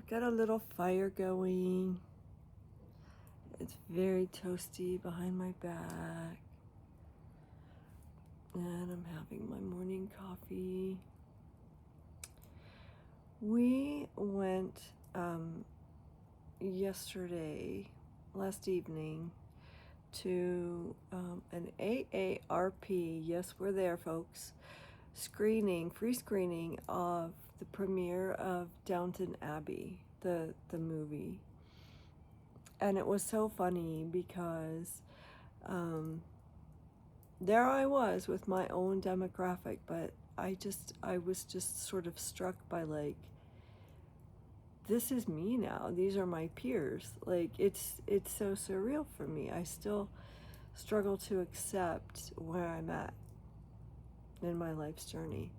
I've got a little fire going. It's very toasty behind my back. And I'm having my morning coffee. We went last evening, to an AARP, yes, we're there, folks, free screening of the premiere of Downton Abbey, the movie. And it was so funny because there I was with my own demographic, but I was just sort of struck by, like, this is me now. These are my peers. Like, it's so surreal for me. I still struggle to accept where I'm at in my life's journey.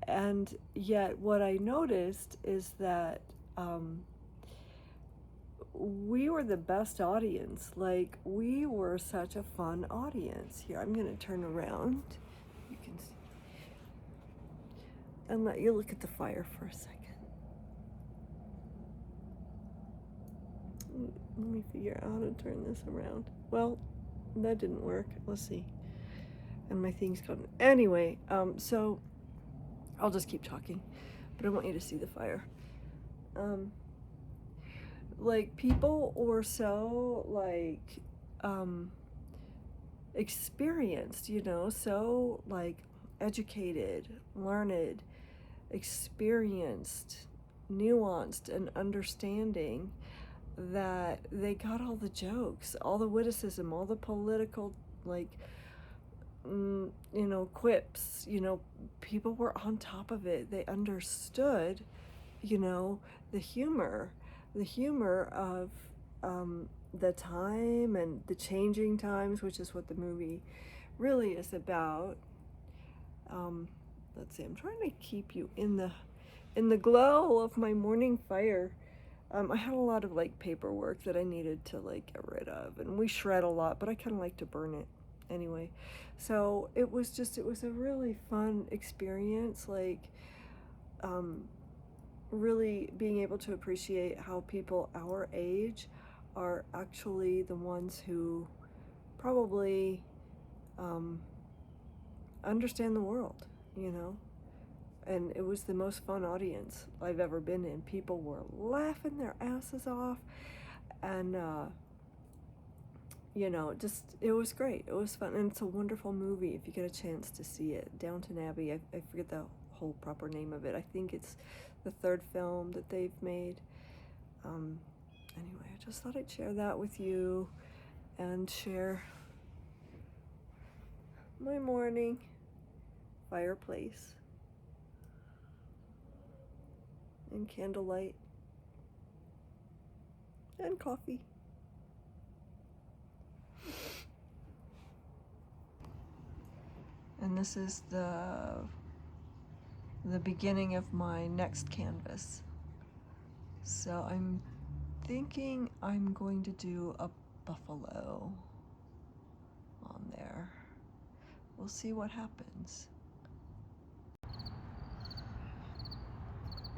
And yet what I noticed is that we were the best audience. Like, we were such a fun audience. Here, I'm going to turn around. You can see. And let you look at the fire for a second. Let me figure out how to turn this around. Well, that didn't work. Let's see. And my thing's gone. Anyway, so I'll just keep talking, but I want you to see the fire. Like, people were so, like, experienced, so, like, educated, learned, experienced, nuanced, and understanding, that they got all the jokes, all the witticism, all the political, like, quips. People were on top of it. They understood, the humor of the time and the changing times, which is what the movie really is about. Let's see, I'm trying to keep you in the glow of my morning fire. I had a lot of, like, paperwork that I needed to, like, get rid of, and we shred a lot, but I kind of like to burn it anyway. So it was a really fun experience, like, really being able to appreciate how people our age are actually the ones who probably understand the world, And it was the most fun audience I've ever been in. People were laughing their asses off, and it was great. It was fun, and it's a wonderful movie if you get a chance to see it. Downton Abbey, I forget the whole proper name of it. I think it's the third film that they've made. Anyway, I just thought I'd share that with you, and share my morning fireplace and candlelight and coffee. And this is the beginning of my next canvas. So I'm thinking I'm going to do a buffalo on there. We'll see what happens.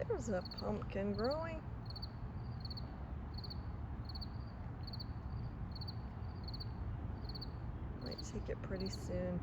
There's a pumpkin growing. Might take it pretty soon.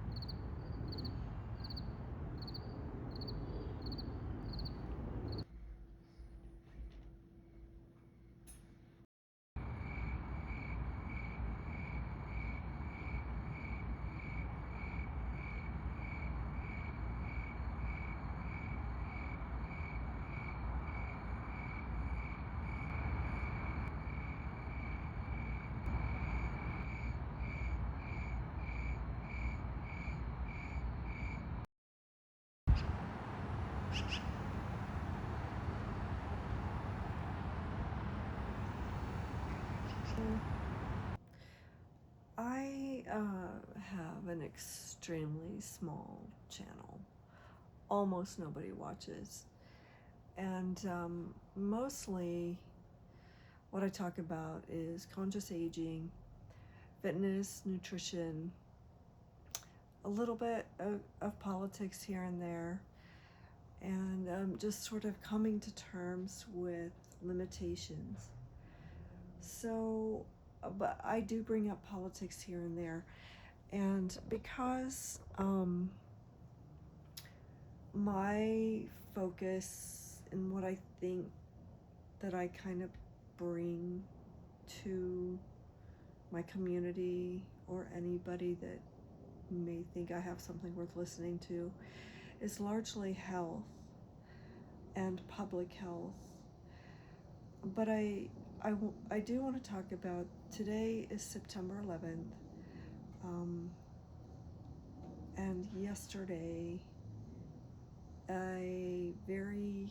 I have an extremely small channel. Almost nobody watches. And mostly what I talk about is conscious aging, fitness, nutrition, a little bit of politics here and there, and just sort of coming to terms with limitations. So, but I do bring up politics here and there, and because my focus and what I think that I kind of bring to my community or anybody that may think I have something worth listening to is largely health and public health. But I do want to talk about, today is September 11th, and yesterday a very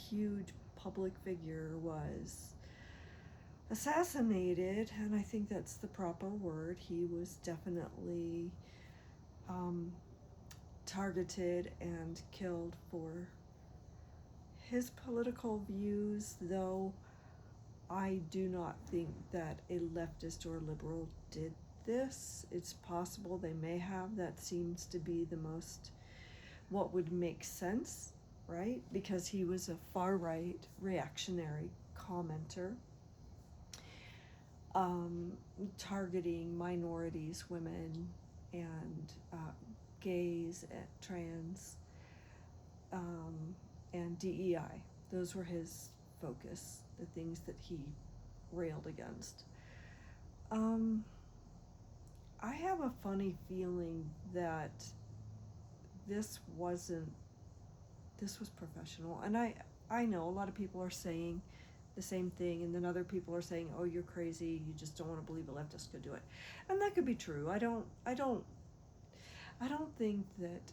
huge public figure was assassinated, and I think that's the proper word. He was definitely targeted and killed for his political views, though I do not think that a leftist or liberal did this. It's possible they may have. That seems to be the most, what would make sense, right? Because he was a far-right reactionary commenter, targeting minorities, women, and gays, and trans, and DEI. Those were his focus, the things that he railed against. I have a funny feeling that this was professional, and I know a lot of people are saying the same thing, and then other people are saying, oh, you're crazy, you just don't want to believe a leftist could do it. And that could be true. I don't think that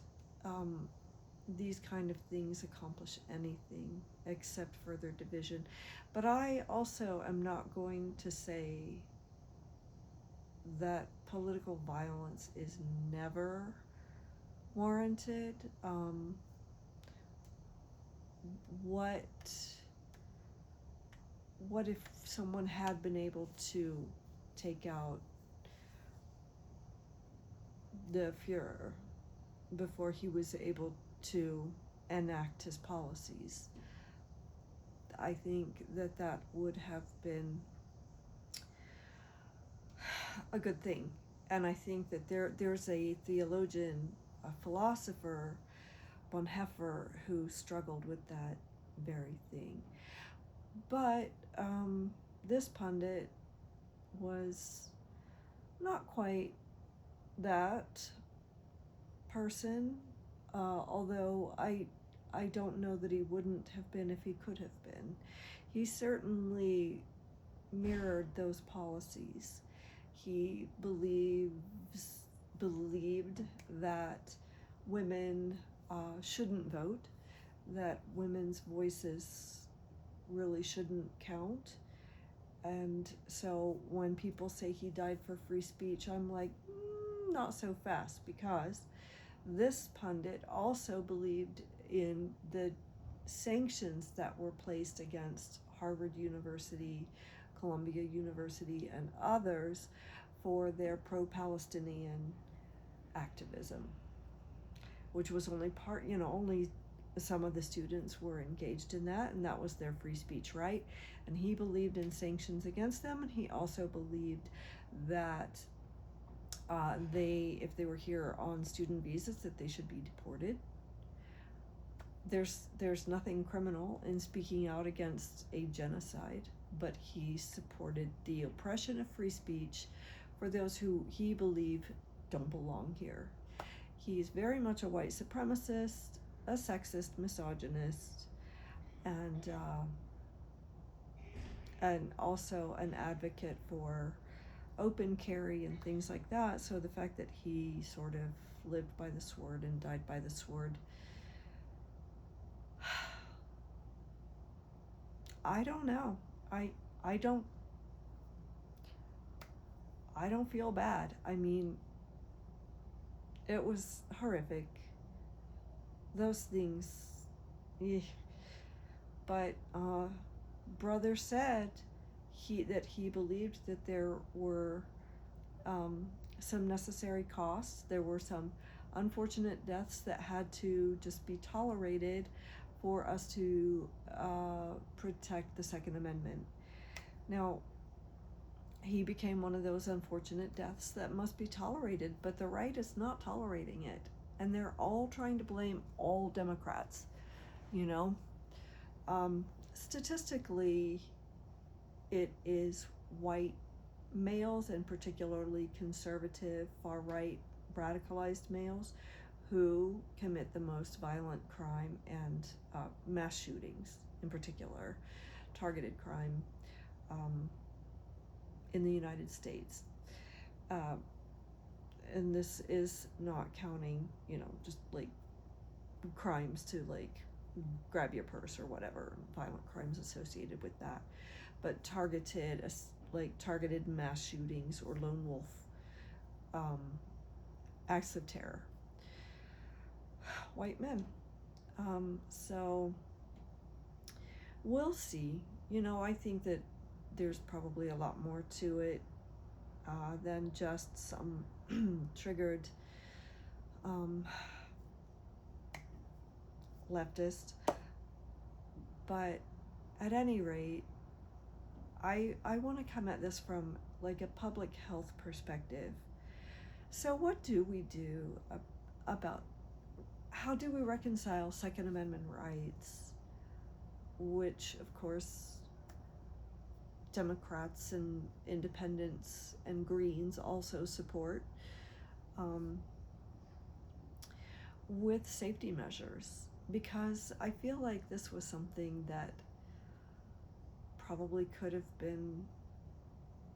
these kind of things accomplish anything except further division. But I also am not going to say that political violence is never warranted. What if someone had been able to take out the Führer before he was able to enact his policies? I think that would have been a good thing. And I think that there's a theologian, a philosopher, Bonhoeffer, who struggled with that very thing. But this pundit was not quite that person, although I don't know that he wouldn't have been if he could have been. He certainly mirrored those policies. He believed that women shouldn't vote, that women's voices really shouldn't count. And so when people say he died for free speech, I'm like, not so fast, because this pundit also believed in the sanctions that were placed against Harvard University, Columbia University, and others for their pro-Palestinian activism, which was only part, only some of the students were engaged in that, and that was their free speech right. And he believed in sanctions against them, and he also believed that if they were here on student visas, that they should be deported. There's nothing criminal in speaking out against a genocide, but he supported the oppression of free speech for those who he believed don't belong here. He's very much a white supremacist, a sexist, misogynist, and also an advocate for open carry and things like that. So the fact that he sort of lived by the sword and died by the sword, I don't know. I don't feel bad. I mean, it was horrific. Those things. But brother said that he believed that there were some necessary costs. There were some unfortunate deaths that had to just be tolerated for us to protect the Second Amendment. Now, he became one of those unfortunate deaths that must be tolerated, but the right is not tolerating it. And they're all trying to blame all Democrats, you know? Statistically, it is white males, and particularly conservative, far-right, radicalized males, who commit the most violent crime and mass shootings, in particular, targeted crime in the United States. And this is not counting, just like crimes to like grab your purse or whatever, violent crimes associated with that, but targeted mass shootings or lone wolf acts of terror. White men. So we'll see. I think that there's probably a lot more to it than just some triggered leftist. But at any rate, I want to come at this from like a public health perspective. So what do we do about, how do we reconcile Second Amendment rights, which of course Democrats and independents and Greens also support, with safety measures? Because I feel like this was something that probably could have been,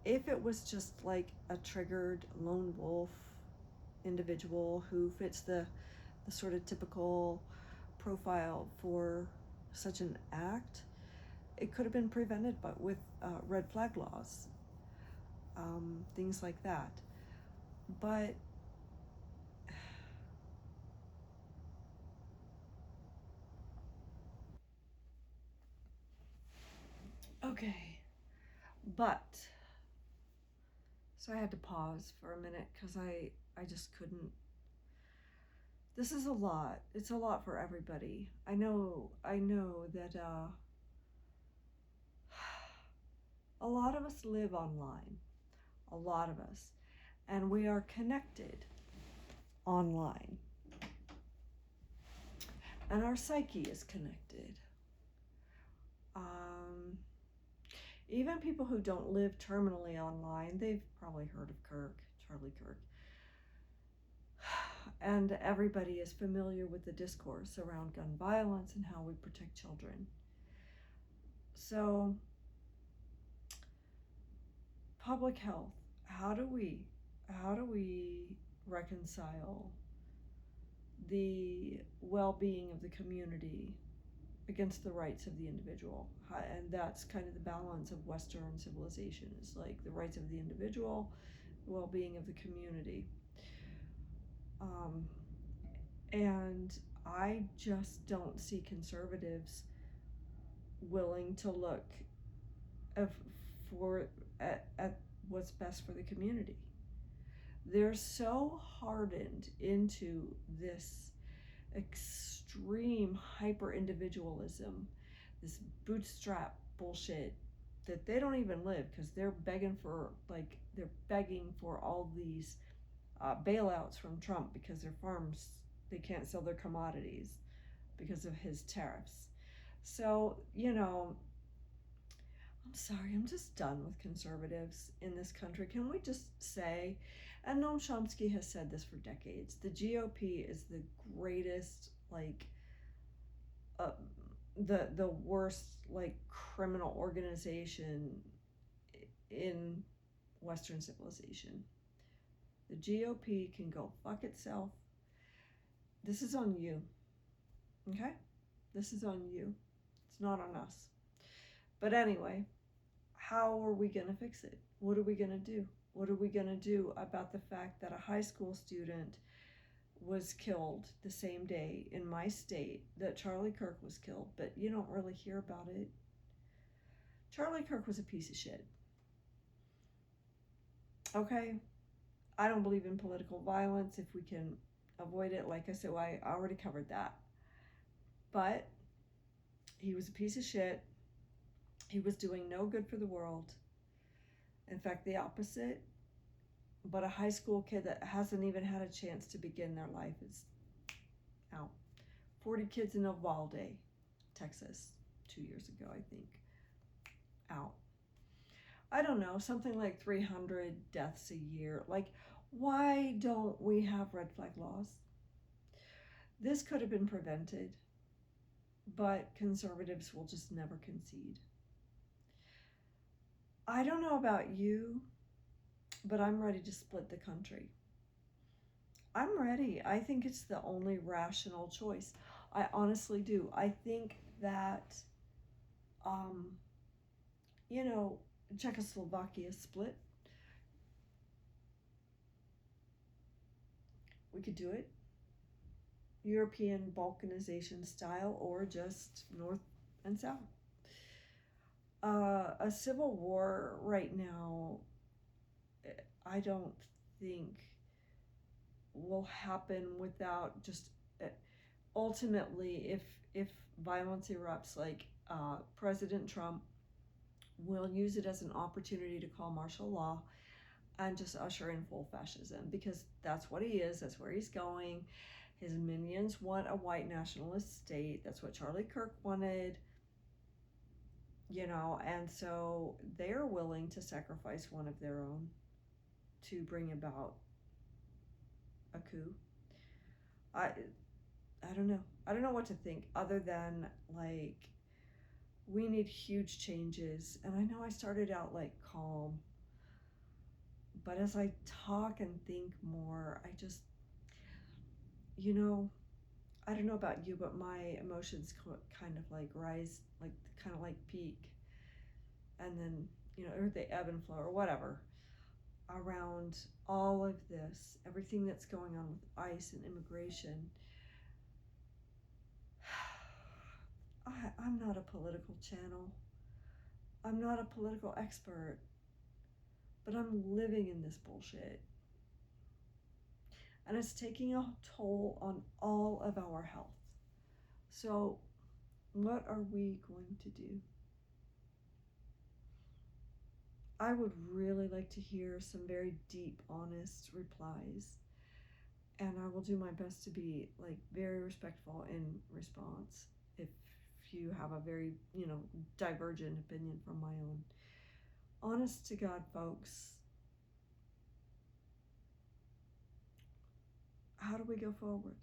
if it was just like a triggered lone wolf individual who fits the sort of typical profile for such an act, it could have been prevented with red flag laws, things like that. But okay, but so I had to pause for a minute because I just couldn't. This is a lot. It's a lot for everybody. I know that a lot of us live online, a lot of us, and we are connected online. And our psyche is connected. Even people who don't live terminally online, they've probably heard of Charlie Kirk. And everybody is familiar with the discourse around gun violence and how we protect children. So, public health, how do we reconcile the well-being of the community against the rights of the individual? And that's kind of the balance of Western civilization, is like the rights of the individual, the well-being of the community. And I just don't see conservatives willing to look at what's best for the community. They're so hardened into this extreme hyper-individualism, this bootstrap bullshit, that they don't even live, because they're begging for all these bailouts from Trump, because their farms, they can't sell their commodities because of his tariffs. So, I'm sorry, I'm just done with conservatives in this country. Can we just say, and Noam Chomsky has said this for decades, the GOP is the greatest, the worst, criminal organization in Western civilization. The GOP can go fuck itself. This is on you, okay? This is on you. It's not on us. But anyway, how are we going to fix it? What are we going to do? What are we going to do about the fact that a high school student was killed the same day in my state that Charlie Kirk was killed, but you don't really hear about it? Charlie Kirk was a piece of shit. Okay? I don't believe in political violence if we can avoid it. Like I said, well, I already covered that. But he was a piece of shit. He was doing no good for the world. In fact, the opposite. But a high school kid that hasn't even had a chance to begin their life is out. 40 kids in Uvalde, Texas, 2 years ago, I think, out. I don't know, something like 300 deaths a year. Like, why don't we have red flag laws? This could have been prevented, but conservatives will just never concede. I don't know about you, but I'm ready to split the country. I'm ready. I think it's the only rational choice. I honestly do. I think that, you know, Czechoslovakia split. We could do it. European Balkanization style, or just North and South. A civil war right now, I don't think will happen without just ultimately, if violence erupts, like President Trump will use it as an opportunity to call martial law and just usher in full fascism, because that's what he is. That's where he's going. His minions want a white nationalist state. That's what Charlie Kirk wanted, you know, and so they're willing to sacrifice one of their own to bring about a coup. I don't know. I don't know what to think other than, like, we need huge changes. And I know I started out like calm, but as I talk and think more, I just, you know, I don't know about you, but my emotions kind of like rise, like kind of like peak, and then, you know, or they ebb and flow or whatever around all of this, everything that's going on with ICE and immigration. I'm not a political channel. I'm not a political expert, but I'm living in this bullshit. And it's taking a toll on all of our health. So, what are we going to do? I would really like to hear some very deep, honest replies. And I will do my best to be like very respectful in response if you have a very, you know, divergent opinion from my own. Honest to God, folks, how do we go forward?